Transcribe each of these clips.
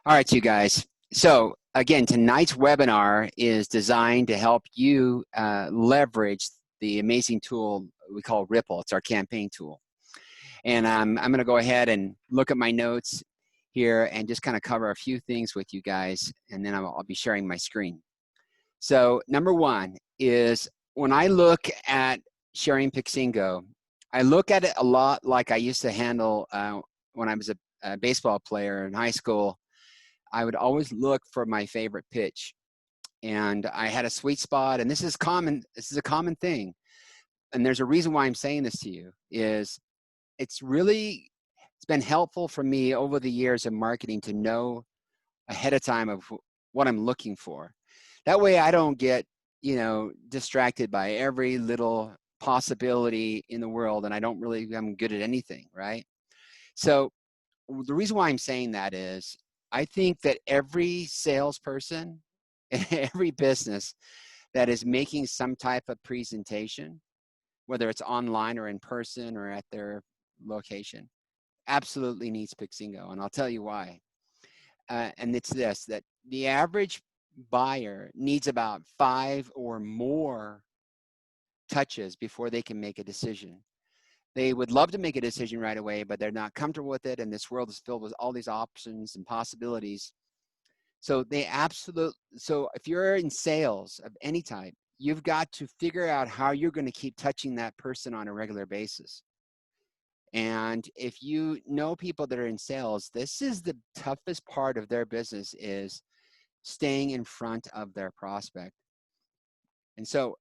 All right, you guys. So again, tonight's webinar is designed to help you leverage the amazing tool we call RIPPLL. It's our campaign tool. And I'm going to go ahead and look at my notes here and just kind of cover a few things with you guys, and then I'll be sharing my screen. So number one is when I look at sharing Pixingo, I look at it a lot like I used to handle when I was a baseball player in high school. I would always look for my favorite pitch, and I had a sweet spot. And this is common. This is a common thing. And there's a reason why I'm saying this to you is it's been helpful for me over the years of marketing to know ahead of time of what I'm looking for. That way I don't get, distracted by every little possibility in the world, and I'm good at anything, right? So the reason why I'm saying that is I think that every salesperson in every business that is making some type of presentation, whether it's online or in person or at their location, absolutely needs Pixingo. And I'll tell you why. And it's this, that the average buyer needs about 5 or more touches before they can make a decision. They would love to make a decision right away, but they're not comfortable with it. And this world is filled with all these options and possibilities. So so if you're in sales of any type, you've got to figure out how you're going to keep touching that person on a regular basis. And if you know people that are in sales, this is the toughest part of their business, is staying in front of their prospect. And so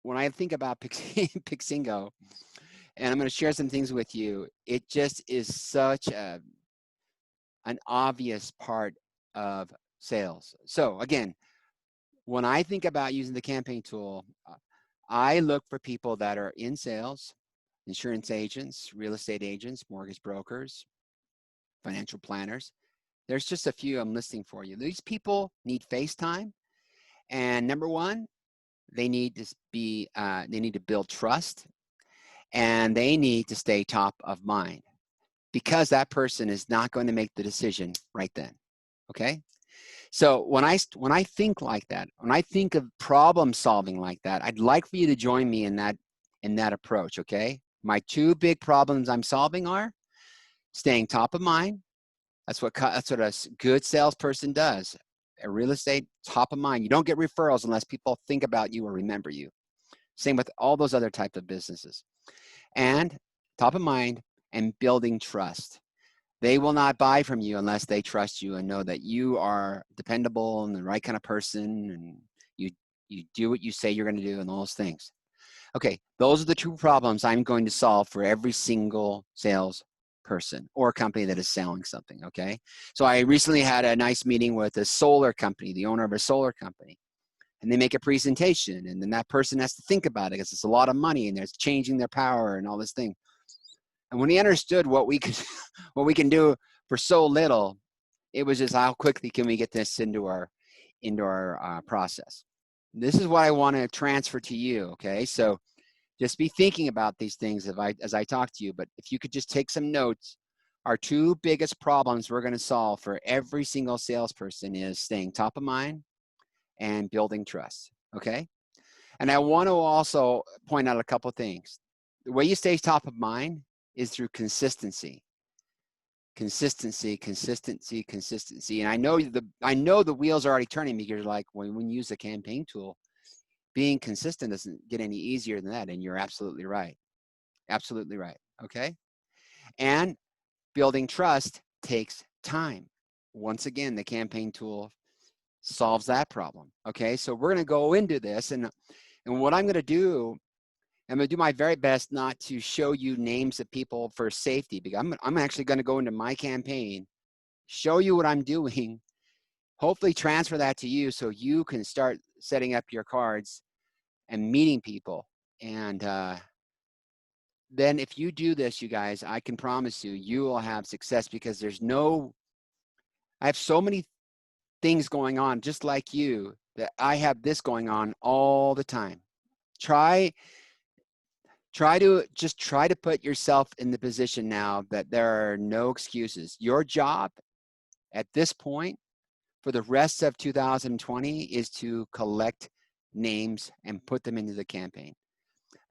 when I think about Pixingo, and I'm going to share some things with you, it just is such an obvious part of sales. So again, when I think about using the campaign tool, I look for people that are in sales, insurance agents, real estate agents, mortgage brokers, financial planners. There's just a few I'm listing for you. These people need FaceTime, and number one, they need to build trust, and they need to stay top of mind, because that person is not going to make the decision right then. Okay. So when I think like that, when I think of problem solving like that, I'd like for you to join me in that approach. Okay. My 2 big problems I'm solving are staying top of mind. That's what a good salesperson does. A real estate, top of mind. You don't get referrals unless people think about you or remember you. Same with all those other types of businesses. And top of mind and building trust. They will not buy from you unless they trust you and know that you are dependable and the right kind of person, and you do what you say you're going to do and all those things. Okay, those are the 2 problems I'm going to solve for every single sales person or company that is selling something. Okay, so I recently had a nice meeting with a solar company, the owner of a solar company, and they make a presentation, and then that person has to think about it because it's a lot of money and they're changing their power and all this thing. And when he understood what we can do for so little, it was just, how quickly can we get this into our process. This is what I want to transfer to you. Okay, so just be thinking about these things as I talk to you. But if you could just take some notes, our 2 biggest problems we're going to solve for every single salesperson is staying top of mind and building trust. Okay, and I want to also point out a couple of things. The way you stay top of mind is through consistency. Consistency. And I know the wheels are already turning, because like when you use the campaign tool, being consistent doesn't get any easier than that. And you're absolutely right. Absolutely right. Okay. And building trust takes time. Once again, the campaign tool solves that problem. Okay. So we're going to go into this, and what I'm going to do, I'm going to do my very best not to show you names of people for safety, because I'm actually going to go into my campaign, show you what I'm doing, hopefully transfer that to you so you can start setting up your cards and meeting people. And then if you do this, you guys, I can promise you will have success, because I have so many things going on just like you, that I have this going on all the time. Try to put yourself in the position now that there are no excuses. Your job at this point for the rest of 2020 is to collect names and put them into the campaign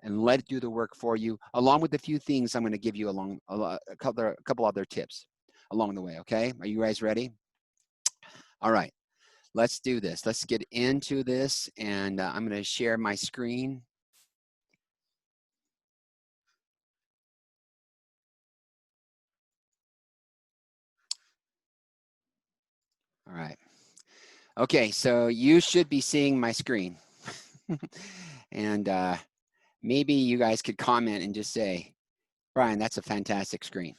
and let it do the work for you, along with a few things I'm going to give you along a couple other tips along the way. Okay, are you guys ready? All right, let's do this. Let's get into this, and I'm going to share my screen. All right. Okay, so you should be seeing my screen. And maybe you guys could comment and just say, Brian, that's a fantastic screen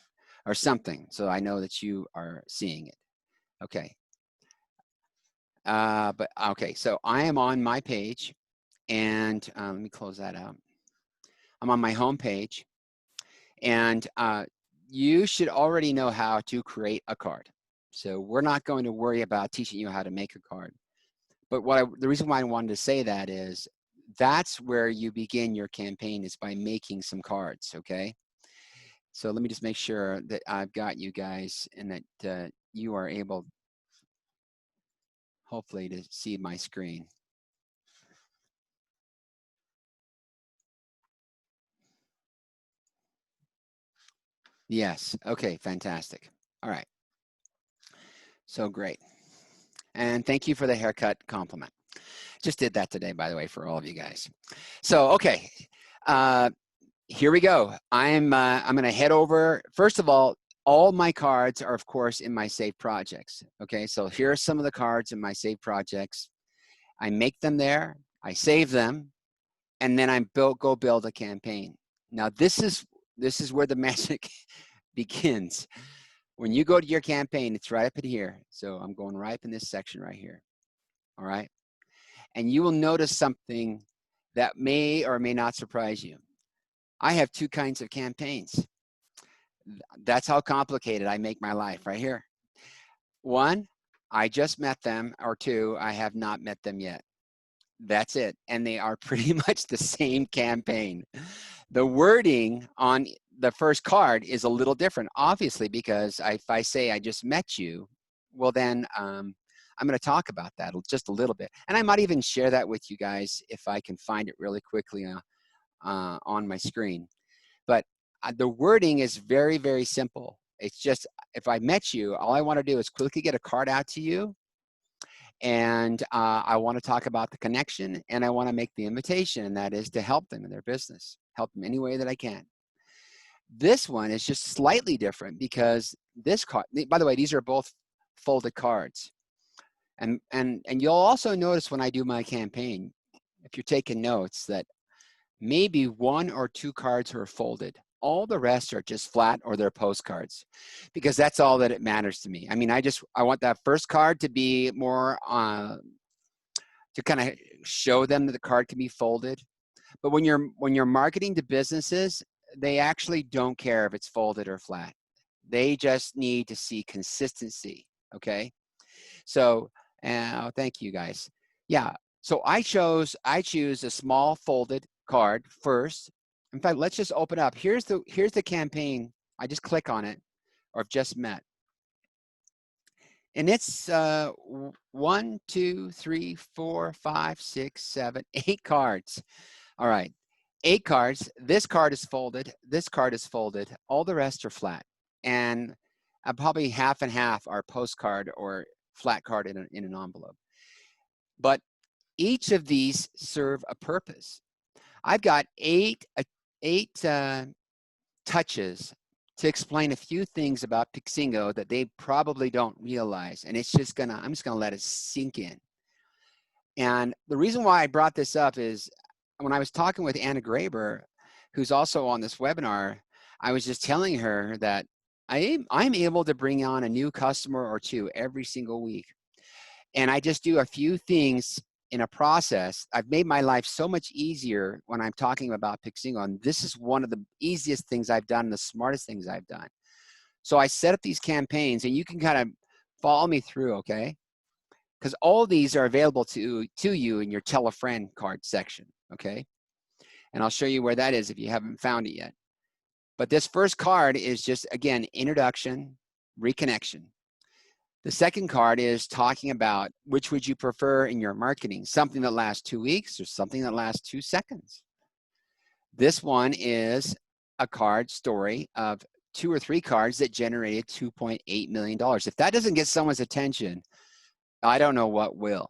or something, so I know that you are seeing it. Okay. But okay, so I am on my page, and let me close that out. I'm on my home page, and you should already know how to create a card. So we're not going to worry about teaching you how to make a card. But the reason why I wanted to say that is that's where you begin your campaign, is by making some cards, okay? So let me just make sure that I've got you guys and that you are able, hopefully, to see my screen. Yes, okay, fantastic. All right, so great. And thank you for the haircut compliment. Just did that today, by the way, for all of you guys. So, okay, here we go. I'm going to head over. First of all my cards are, of course, in my saved projects. Okay, so here are some of the cards in my saved projects. I make them there, I save them, and then I go build a campaign. Now, this is where the magic begins. When you go to your campaign, it's right up in here. So I'm going right up in this section right here. All right. And you will notice something that may or may not surprise you. I have two kinds of campaigns. That's how complicated I make my life right here. One, I just met them, or two, I have not met them yet. That's it. And they are pretty much the same campaign. The wording on the first card is a little different, obviously, because if I say I just met you, well, then I'm going to talk about that just a little bit. And I might even share that with you guys if I can find it really quickly on my screen. But the wording is very, very simple. It's just, if I met you, all I want to do is quickly get a card out to you. And I want to talk about the connection, and I want to make the invitation, and that is to help them in their business, help them any way that I can. This one is just slightly different because this card, by the way, these are both folded cards. And you'll also notice when I do my campaign, if you're taking notes, that maybe one or two cards are folded. All the rest are just flat, or they're postcards, because that's all that it matters to me. I mean, I want that first card to be more to kind of show them that the card can be folded. But when you're marketing to businesses, they actually don't care if it's folded or flat. They just need to see consistency. Okay. So, thank you guys. Yeah. So I choose a small folded card first. In fact, let's just open up. Here's the campaign. I just click on it, or I've just met. And it's 1, 2, 3, 4, 5, 6, 7, 8 cards. All right, 8 cards. This card is folded. This card is folded. All the rest are flat. And probably half and half are postcard or flat card in an envelope. But each of these serve a purpose. I've got eight touches to explain a few things about Pixingo that they probably don't realize. And it's just I'm just gonna let it sink in. And the reason why I brought this up is when I was talking with Anna Graber, who's also on this webinar, I was just telling her that I'm able to bring on a new customer or two every single week. And I just do a few things in a process. I've made my life so much easier when I'm talking about Pixingo. And this is one of the easiest things I've done, the smartest things I've done. So I set up these campaigns, and you can kind of follow me through, okay? Because all these are available to you in your Tell a Friend card section, okay? And I'll show you where that is if you haven't found it yet. But this first card is just, again, introduction, reconnection. The second card is talking about which would you prefer in your marketing, something that lasts 2 weeks or something that lasts 2 seconds. This one is a card story of 2 or 3 cards that generated $2.8 million. If that doesn't get someone's attention, I don't know what will.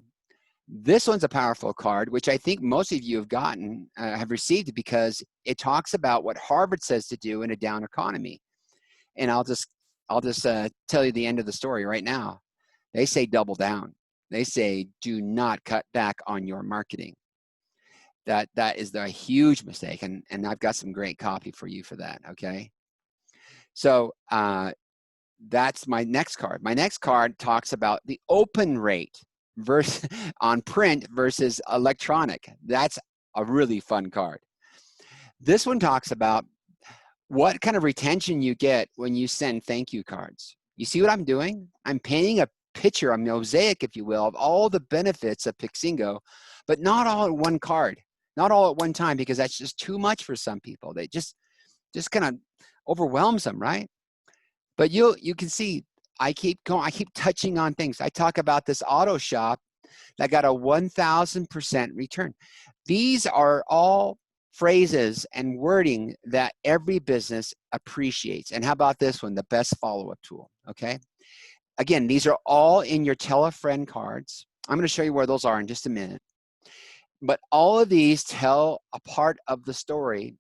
This one's a powerful card, which I think most of you have gotten, have received, because it talks about what Harvard says to do in a down economy. And I'll just tell you the end of the story right now. They say double down. They say do not cut back on your marketing. That is a huge mistake, and I've got some great copy for you for that. Okay, so that's my next card. My next card talks about the open rate versus on print versus electronic. That's a really fun card. This one talks about what kind of retention you get when you send thank you cards. You see what I'm doing? I'm painting a picture, a mosaic, if you will, of all the benefits of Pixingo, but not all at one card, not all at one time, because that's just too much for some people. They just kind of overwhelms them, right? But you can see I keep touching on things. I talk about this auto shop that got a 1,000% return. These are all phrases and wording that every business appreciates. And how about this one, the best follow-up tool, okay? Again, these are all in your Tell a Friend cards. I'm going to show you where those are in just a minute. But all of these tell a part of the story.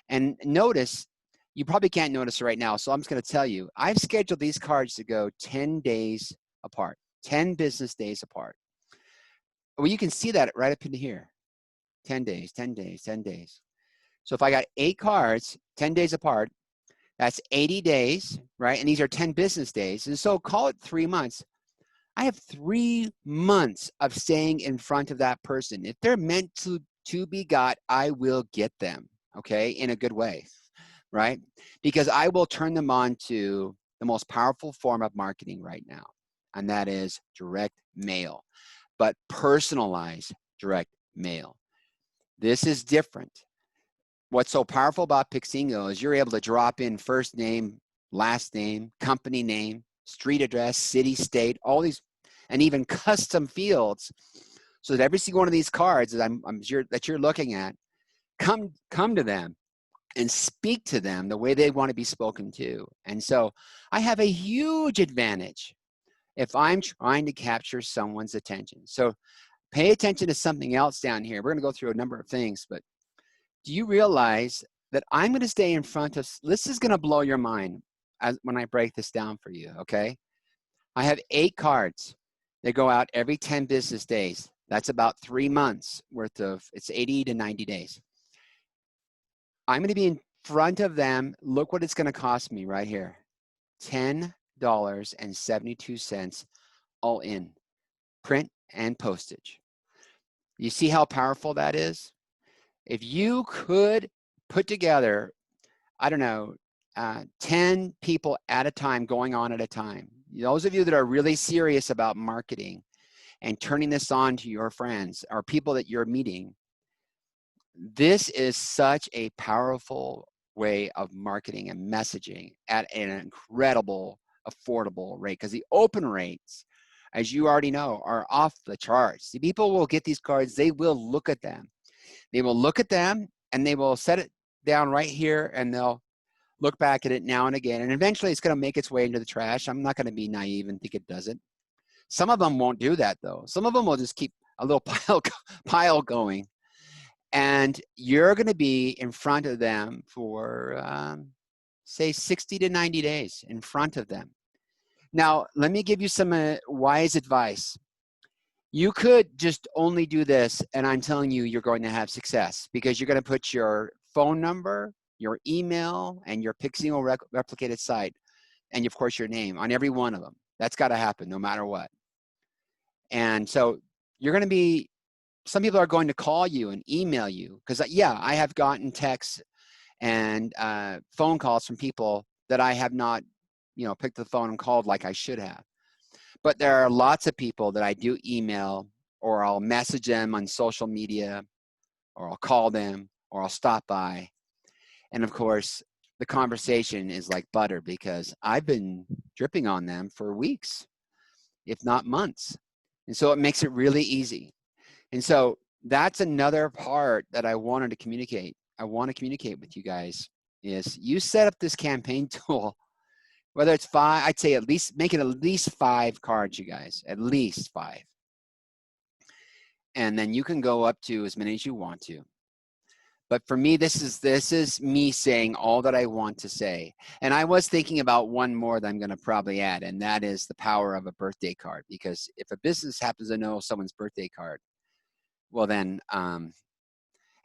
And notice, you probably can't notice it right now, so I'm just going to tell you, I've scheduled these cards to go 10 days apart, 10 business days apart. Well, you can see that right up into here. 10 days, 10 days, 10 days. So if I got 8 cards, 10 days apart, that's 80 days, right? And these are 10 business days. And so call it 3 months. I have 3 months of staying in front of that person. If they're meant to be got, I will get them, okay, in a good way, right? Because I will turn them on to the most powerful form of marketing right now, and that is direct mail, but personalized direct mail. This is different. What's so powerful about Pixingo is you're able to drop in first name, last name, company name, street address, city, state, all these, and even custom fields, so that every single one of these cards that I'm sure that you're looking at, come to them and speak to them the way they want to be spoken to. And so I have a huge advantage if I'm trying to capture someone's attention. So pay attention to something else down here. We're going to go through a number of things, but do you realize that I'm going to stay in front of, this is going to blow your mind when I break this down for you, okay? I have 8 cards. They go out every 10 business days. That's about 3 months worth of, it's 80 to 90 days. I'm going to be in front of them. Look what it's going to cost me right here. $10.72 all in, print and postage. You see how powerful that is? If you could put together, I don't know, 10 people at a time, going on at a time, those of you that are really serious about marketing and turning this on to your friends or people that you're meeting, this is such a powerful way of marketing and messaging at an incredible, affordable rate, because the open rates, as you already know, are off the charts. The people will get these cards, they will look at them. They will look at them and they will set it down right here, and they'll look back at it now and again. And eventually it's going to make its way into the trash. I'm not going to be naive and think it doesn't. Some of them won't do that though. Some of them will just keep a little pile going. And you're going to be in front of them for, say, 60 to 90 days in front of them. Now, let me give you some wise advice. You could just only do this, and I'm telling you, you're going to have success, because you're going to put your phone number, your email, and your Pixingo replicated site, and of course your name on every one of them. That's got to happen no matter what. And so you're going to be, some people are going to call you and email you, because yeah, I have gotten texts and phone calls from people that I have not, picked the phone and called like I should have. But there are lots of people that I do email, or I'll message them on social media, or I'll call them, or I'll stop by. And of course, the conversation is like butter, because I've been dripping on them for weeks. if not months. And so it makes it really easy. And so that's another part that I wanted to communicate. I want to communicate with you guys is you set up this campaign tool, whether it's 5, I'd say at least make it at least 5 cards, you guys, at least 5. And then you can go up to as many as you want to. But for me, this is me saying all that I want to say. And I was thinking about one more that I'm going to probably add, and that is the power of a birthday card. Because if a business happens to know someone's birthday card, well then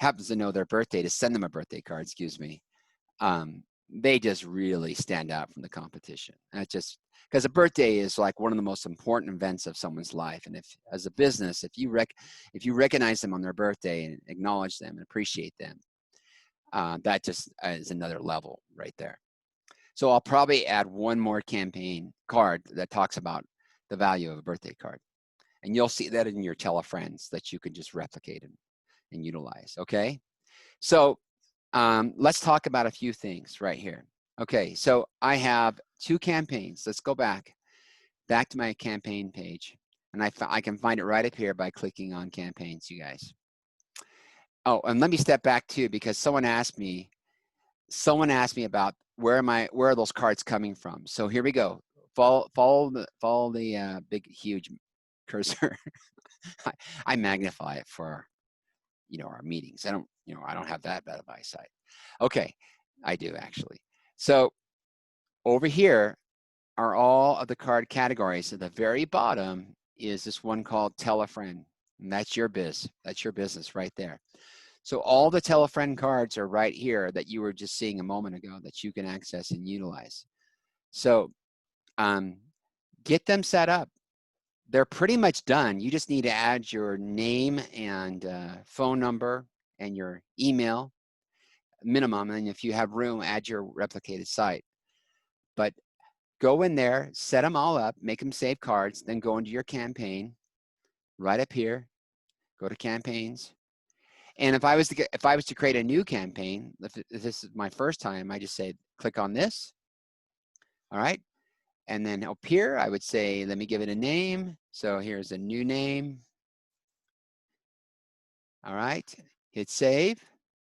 happens to know their birthday, to send them a birthday card, excuse me, they just really stand out from the competition. And just because a birthday is like one of the most important events of someone's life. And if, as a business, if you recognize them on their birthday and acknowledge them and appreciate them, that just is another level right there. So I'll probably add one more campaign card that talks about the value of a birthday card. And you'll see that in your tell a friends that you can just replicate and utilize, okay? So let's talk about a few things right here. Okay, so I have 2 campaigns. Let's go back to my campaign page. And I can find it right up here by clicking on campaigns, you guys. Oh, and let me step back too, because someone asked me about where are those cards coming from? So here we go. Follow the big, huge cursor. I magnify it for, our meetings. I don't have that bad of eyesight. Okay, I do actually. So over here are all of the card categories. At the very bottom is this one called Tell a Friend. And that's your business right there. So all the Tell a Friend cards are right here that you were just seeing a moment ago that you can access and utilize. So get them set up. They're pretty much done. You just need to add your name and phone number and your email minimum. And if you have room, add your replicated site. But go in there, set them all up, make them save cards, then go into your campaign right up here, go to campaigns. And if I was to create a new campaign, if this is my first time, I just say, click on this. All right. And then up here, I would say, let me give it a name. So here's a new name. All right, hit save.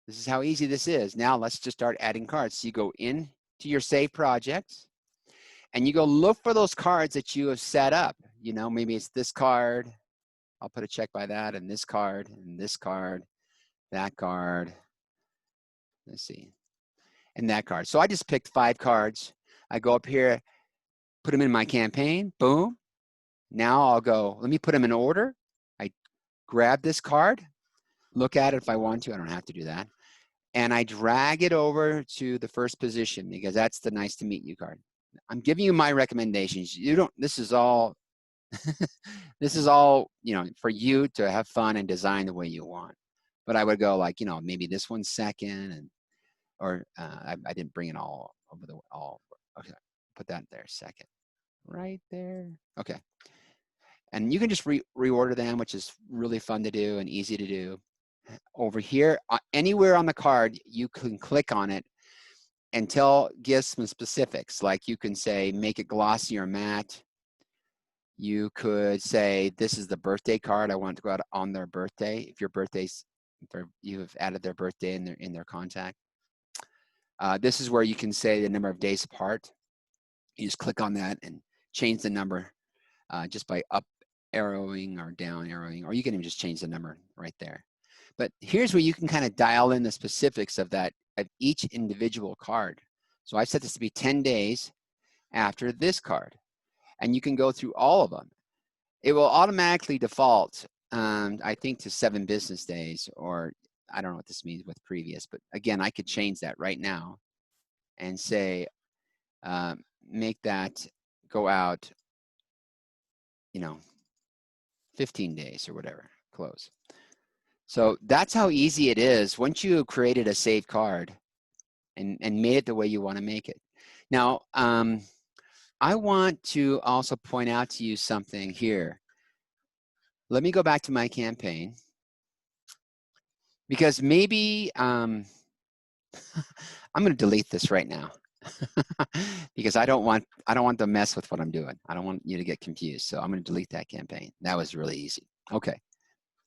This is how easy this is. Now let's just start adding cards. So you go into your save projects and you go look for those cards that you have set up. Maybe it's this card. I'll put a check by that, and this card, and this card, that card. Let's see, and that card. So I just picked 5 cards. I go up here, put them in my campaign, boom. Now I'll go, let me put them in order. I grab this card, look at it if I want to. I don't have to do that. And I drag it over to the first position because that's the nice to meet you card. I'm giving you my recommendations. This is all, for you to have fun and design the way you want. But I would go like, maybe this one's second, or I didn't bring it all over all. Okay, put that there second, right there. Okay. And you can just reorder them, which is really fun to do and easy to do. Over here, anywhere on the card, you can click on it and give some specifics. Like you can say, make it glossy or matte. You could say, this is the birthday card. I want to go out on their birthday. If you have added their birthday in their contact. This is where you can say the number of days apart. You just click on that and change the number just by up arrowing or down arrowing, or you can even just change the number right there. But here's where you can kind of dial in the specifics of each individual card. So I set this to be 10 days after this card, and you can go through all of them. It will automatically default, I think, to 7 business days, or I don't know what this means with previous, but again, I could change that right now and say, make that go out, 15 days or whatever, close. So that's how easy it is once you created a saved card and made it the way you want to make it. Now, I want to also point out to you something here. Let me go back to my campaign, because maybe I'm going to delete this right now. because I don't want to mess with what I'm doing. I don't want you to get confused. So I'm going to delete that campaign. That was really easy. Okay.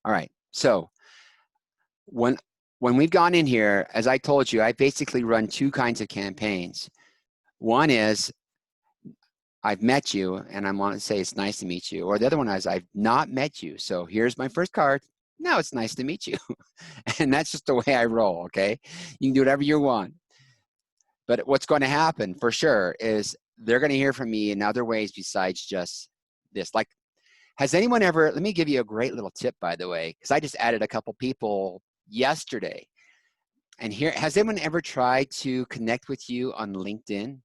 All right. So when we've gone in here, as I told you, I basically run two kinds of campaigns. One is I've met you and I want to say it's nice to meet you. Or the other one is I've not met you. So here's my first card. Now it's nice to meet you. And that's just the way I roll, okay? You can do whatever you want. But what's going to happen for sure is they're going to hear from me in other ways besides just this. Like, has anyone ever, let me give you a great little tip, by the way, because I just added a couple people yesterday. And here, has anyone ever tried to connect with you on LinkedIn?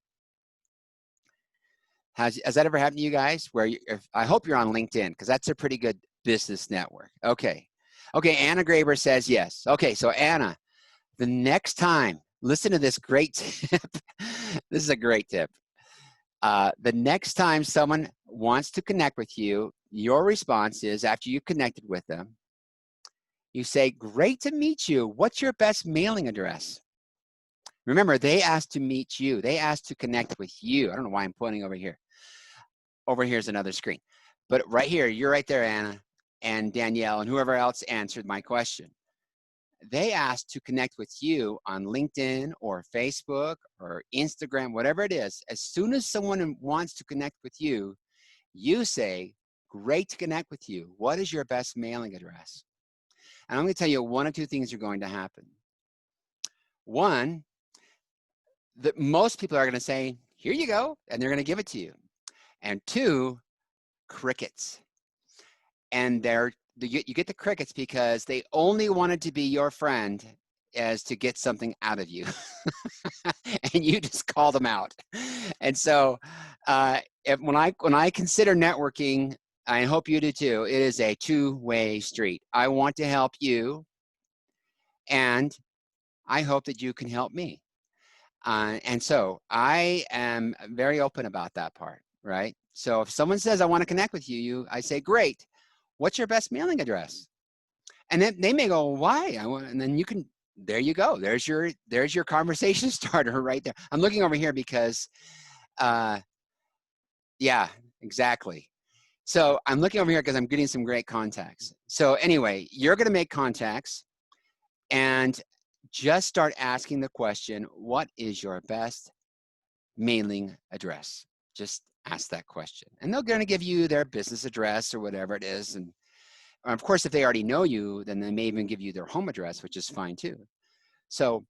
Has that ever happened to you guys? Where I hope you're on LinkedIn, because that's a pretty good business network. Okay. Okay, Anna Graber says yes. Okay, so Anna, the next time, listen to this great tip. This is a great tip. The next time someone wants to connect with you, your response is, after you connected with them, you say, great to meet you. What's your best mailing address? Remember, they asked to meet you. They asked to connect with you. I don't know why I'm pointing over here. Over here's another screen. But right here, you're right there, Anna and Danielle and whoever else answered my question. They asked to connect with you on LinkedIn or Facebook or Instagram, whatever it is. As soon as someone wants to connect with you, you say, great to connect with you. What is your best mailing address? And I'm going to tell you one of two things are going to happen. One, that most people are going to say, here you go, and they're going to give it to you. And two, crickets. And you get the crickets because they only wanted to be your friend as to get something out of you. And you just call them out. And so when I consider networking, I hope you do too, it is a two-way street. I want to help you, and I hope that you can help me. And so I am very open about that part, right? So if someone says, I want to connect with you, I say, great. What's your best mailing address? And then they may go, why? And then you can, there you go. There's your conversation starter right there. I'm looking over here because, yeah, exactly. So I'm looking over here because I'm getting some great contacts. So anyway, you're going to make contacts and just start asking the question, what is your best mailing address? Just ask that question. And they're going to give you their business address or whatever it is. And of course, if they already know you, then they may even give you their home address, which is fine too. So,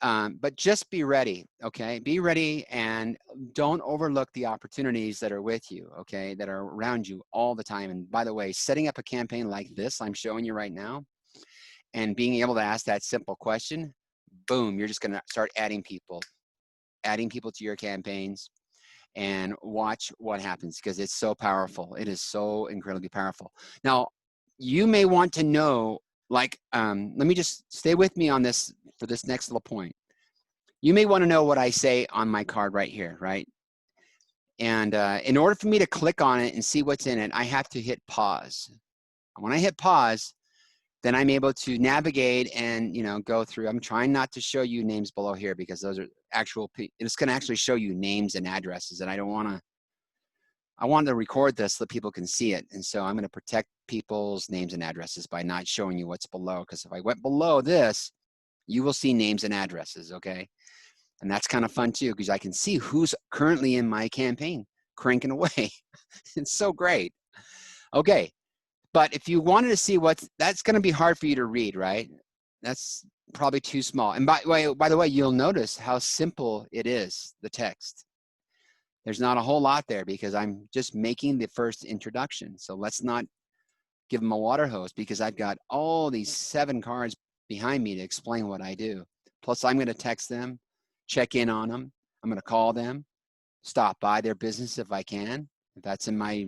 but just be ready, okay? Be ready and don't overlook the opportunities that are with you, okay? That are around you all the time. And by the way, setting up a campaign like this I'm showing you right now and being able to ask that simple question, boom, you're just gonna start adding people to your campaigns and watch what happens because it's so powerful. It is so incredibly powerful. Now, you may want to know, like, let me just stay with me on this for this next little point. You may want to know what I say on my card right here, right? And in order for me to click on it and see what's in it, I have to hit pause. And when I hit pause, then I'm able to navigate and, go through. I'm trying not to show you names below here because those are actual, it's going to actually show you names and addresses, and I want to record this so that people can see it. And so I'm going to protect people's names and addresses by not showing you what's below, because if I went below this, you will see names and addresses, okay? And that's kind of fun too, because I can see who's currently in my campaign cranking away. It's so great. Okay. But if you wanted to see that's going to be hard for you to read, right? That's probably too small. And by the way, you'll notice how simple it is, the text. There's not a whole lot there because I'm just making the first introduction. So let's not give them a water hose because I've got all these 7 cards behind me to explain what I do. Plus, I'm going to text them, check in on them. I'm going to call them, stop by their business if I can, if that's in my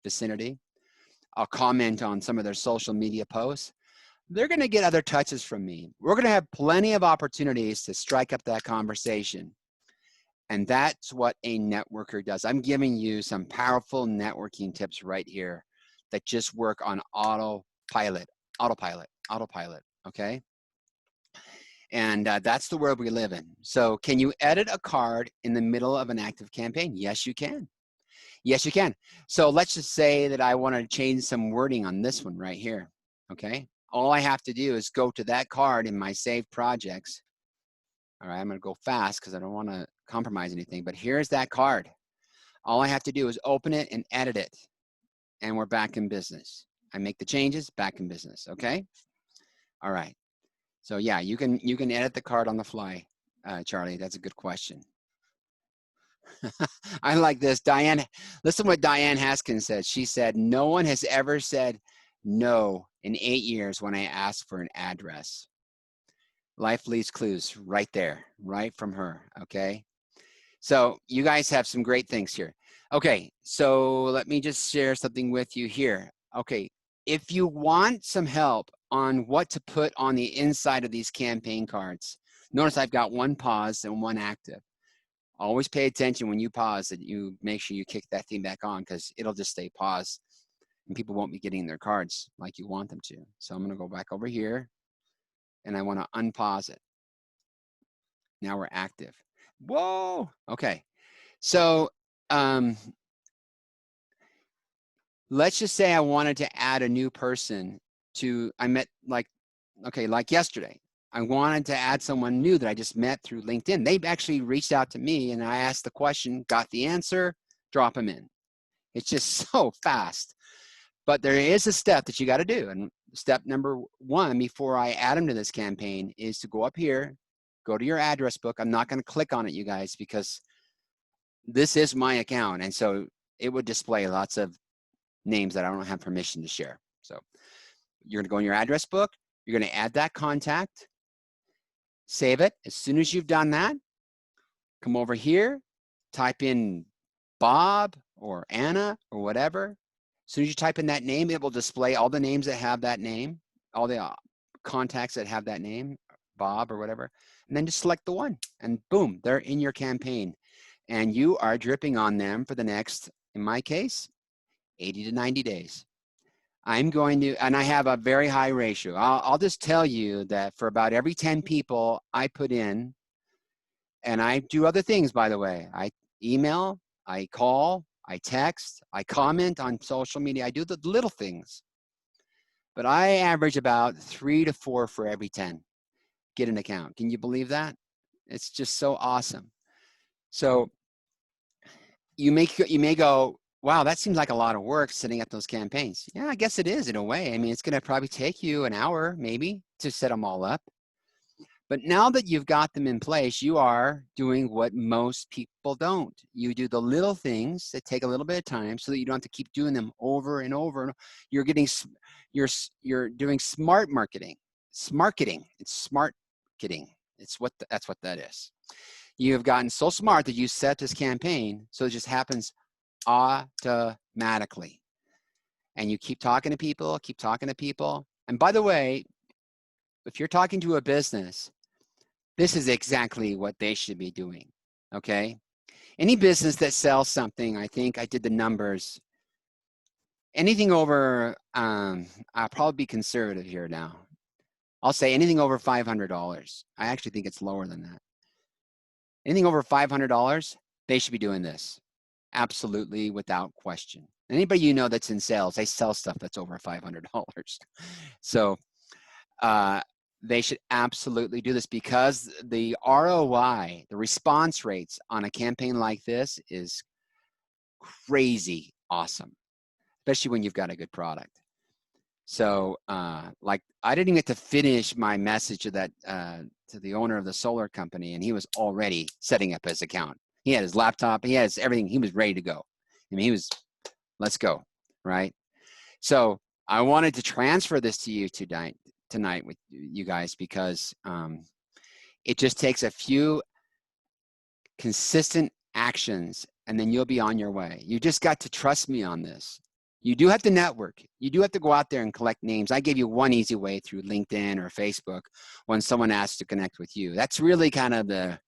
vicinity. I'll comment on some of their social media posts. They're going to get other touches from me. We're going to have plenty of opportunities to strike up that conversation. And that's what a networker does. I'm giving you some powerful networking tips right here that just work on autopilot, okay? And that's the world we live in. So can you edit a card in the middle of an active campaign? Yes, you can. Yes, you can. So let's just say that I want to change some wording on this one right here, okay? All I have to do is go to that card in my saved projects. All right, I'm gonna go fast because I don't wanna compromise anything, but here's that card. All I have to do is open it and edit it, and we're back in business. I make the changes, back in business, okay? All right, so yeah, you can edit the card on the fly, Charlie, that's a good question. I like this. Diane, listen what Diane Haskins said. She said, no one has ever said no in 8 years when I asked for an address. Life leaves clues right there, right from her, okay? So you guys have some great things here. Okay, so let me just share something with you here. Okay, if you want some help on what to put on the inside of these campaign cards, notice I've got one pause and one active. Always pay attention when you pause that you make sure you kick that thing back on because it'll just stay paused and people won't be getting their cards like you want them to. So I'm gonna go back over here and I wanna unpause it. Now we're active. Whoa, okay. So let's just say I wanted to add a new person to, I met like yesterday. I wanted to add someone new that I just met through LinkedIn. They actually reached out to me and I asked the question, got the answer, drop them in. It's just so fast. But there is a step that you got to do. And step number one, before I add them to this campaign, is to go up here, go to your address book. I'm not going to click on it, you guys, because this is my account. And so it would display lots of names that I don't have permission to share. So you're going to go in your address book. You're going to add that contact. Save it. As soon as you've done that, come over here, type in Bob or Anna or whatever. As soon as you type in that name, it will display all the names that have that name, all the contacts that have that name, Bob or whatever, and then just select the one and boom, they're in your campaign. And you are dripping on them for the next, in my case, 80 to 90 days. I'm going to, and I have a very high ratio. I'll just tell you that for about every 10 people I put in, and I do other things, by the way. I email, I call, I text, I comment on social media. I do the little things. But I average about 3 to 4 for every 10 get an account. Can you believe that? It's just so awesome. So you may go, wow, that seems like a lot of work setting up those campaigns. Yeah, I guess it is in a way. I mean, it's going to probably take you an hour maybe to set them all up. But now that you've got them in place, you are doing what most people don't. You do the little things that take a little bit of time so that you don't have to keep doing them over and over. You're doing smart marketing. Smarketing. It's smart marketing. That's what that is. You have gotten so smart that you set this campaign so it just happens automatically. And you keep talking to people, And by the way, if you're talking to a business, this is exactly what they should be doing, okay? Any business that sells something, I think I did the numbers, anything over, I'll probably be conservative here now. I'll say anything over $500. I actually think it's lower than that. Anything over $500, they should be doing this. Absolutely, without question. Anybody you know that's in sales, they sell stuff that's over $500. So they should absolutely do this because the ROI, the response rates on a campaign like this is crazy awesome, especially when you've got a good product. So like I didn't get to finish my message to that to the owner of the solar company, and he was already setting up his account. He had his laptop, he has everything, he was ready to go. I mean, he was, let's go, right? So I wanted to transfer this to you tonight with you guys because it just takes a few consistent actions and then you'll be on your way. You just got to trust me on this. You do have to network. You do have to go out there and collect names. I gave you one easy way through LinkedIn or Facebook when someone asks to connect with you. That's really kind of the,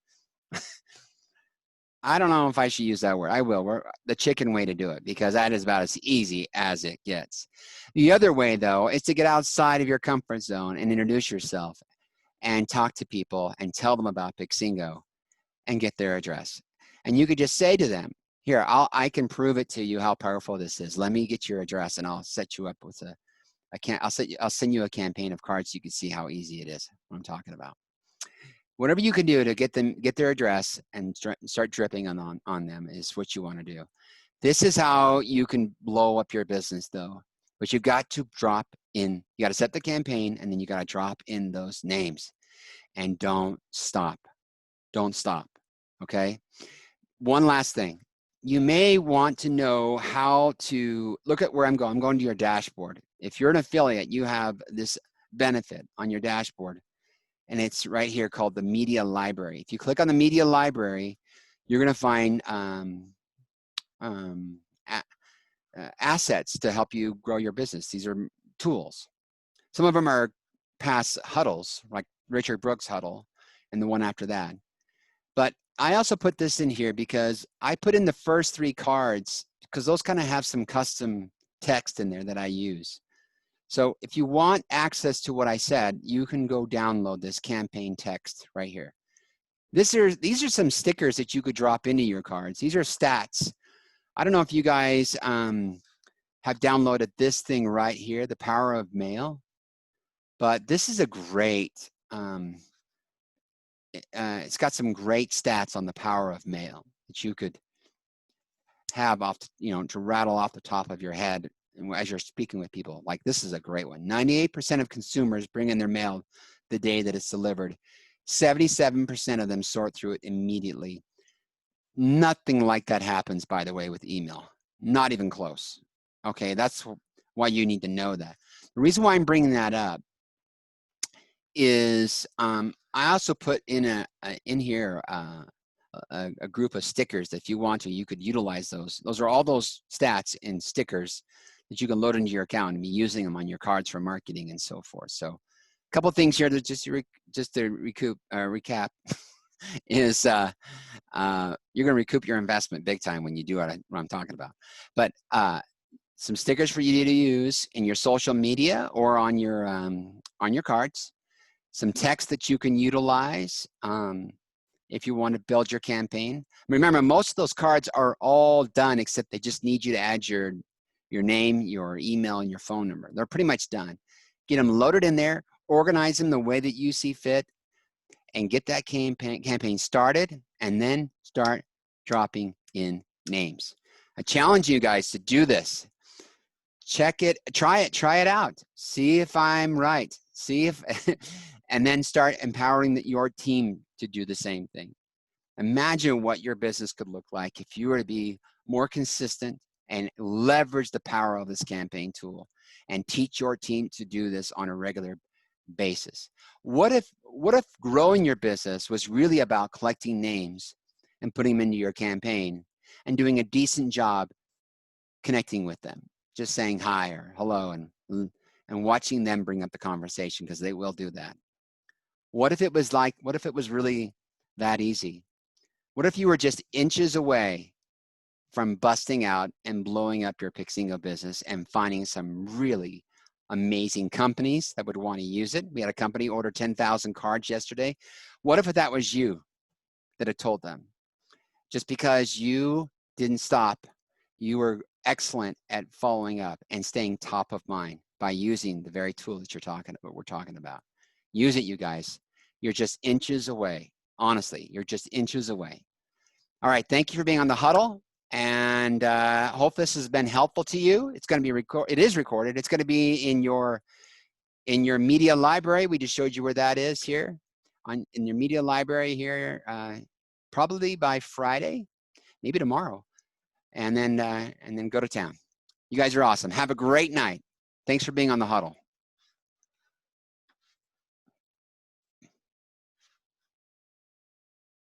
I don't know if I should use that word. I will. The chicken way to do it because that is about as easy as it gets. The other way, though, is to get outside of your comfort zone and introduce yourself. and talk to people and tell them about Pixingo and get their address. And you could just say to them, here, I can prove it to you how powerful this is. Let me get your address and I'll set you up with I'll send you a campaign of cards so you can see how easy it is, what I'm talking about. Whatever you can do to get their address and start dripping on them is what you want to do. This is how you can blow up your business though, but you've got to drop in, you got to set the campaign and then you got to drop in those names and don't stop. Don't stop, okay? One last thing. You may want to know how to look at where I'm going. I'm going to your dashboard. If you're an affiliate, you have this benefit on your dashboard, and it's right here called the Media Library. If you click on the Media Library, you're going to find assets to help you grow your business. These are tools. Some of them are past huddles, like Richard Brooks' huddle, and the one after that. But I also put this in here because I put in the first 3 cards because those kind of have some custom text in there that I use. So if you want access to what I said, you can go download this campaign text right here. These are some stickers that you could drop into your cards. These are stats. I don't know if you guys have downloaded this thing right here, the Power of Mail, but this is a great, it's got some great stats on the power of mail that you could have off, to rattle off the top of your head as you're speaking with people. Like, this is a great one. 98% of consumers bring in their mail the day that it's delivered. 77% of them sort through it immediately. Nothing like that happens, by the way, with email. Not even close. Okay, that's why you need to know that. The reason why I'm bringing that up is I also put in here a group of stickers that if you want to, you could utilize those. Those are all those stats and stickers that you can load into your account and be using them on your cards for marketing and so forth. So a couple of things here that just to recap is you're going to recoup your investment big time when you do what I'm talking about. But some stickers for you to use in your social media or on your cards. Some text that you can utilize if you want to build your campaign. Remember, most of those cards are all done except they just need you to add your name, your email, and your phone number. They're pretty much done. Get them loaded in there, organize them the way that you see fit, and get that campaign started, and then start dropping in names. I challenge you guys to do this. Check it, try it out. See if I'm right. See if, and then start empowering your team to do the same thing. Imagine what your business could look like if you were to be more consistent and leverage the power of this campaign tool and teach your team to do this on a regular basis. What if growing your business was really about collecting names and putting them into your campaign and doing a decent job connecting with them, just saying hi or hello and watching them bring up the conversation, because they will do that. What if it was really that easy? What if you were just inches away from busting out and blowing up your Pixingo business and finding some really amazing companies that would want to use it? We had a company order 10,000 cards yesterday. What if that was you that had told them? Just because you didn't stop, you were excellent at following up and staying top of mind by using the very tool that we're talking about. Use it, you guys. You're just inches away. Honestly, you're just inches away. All right, thank you for being on the huddle, and hope this has been helpful to you. It's going to be recorded. It is recorded. It's going to be in your media library. We just showed you where that is here, in your media library here, probably by Friday, maybe tomorrow, and then go to town. You guys are awesome. Have a great night. Thanks for being on the huddle.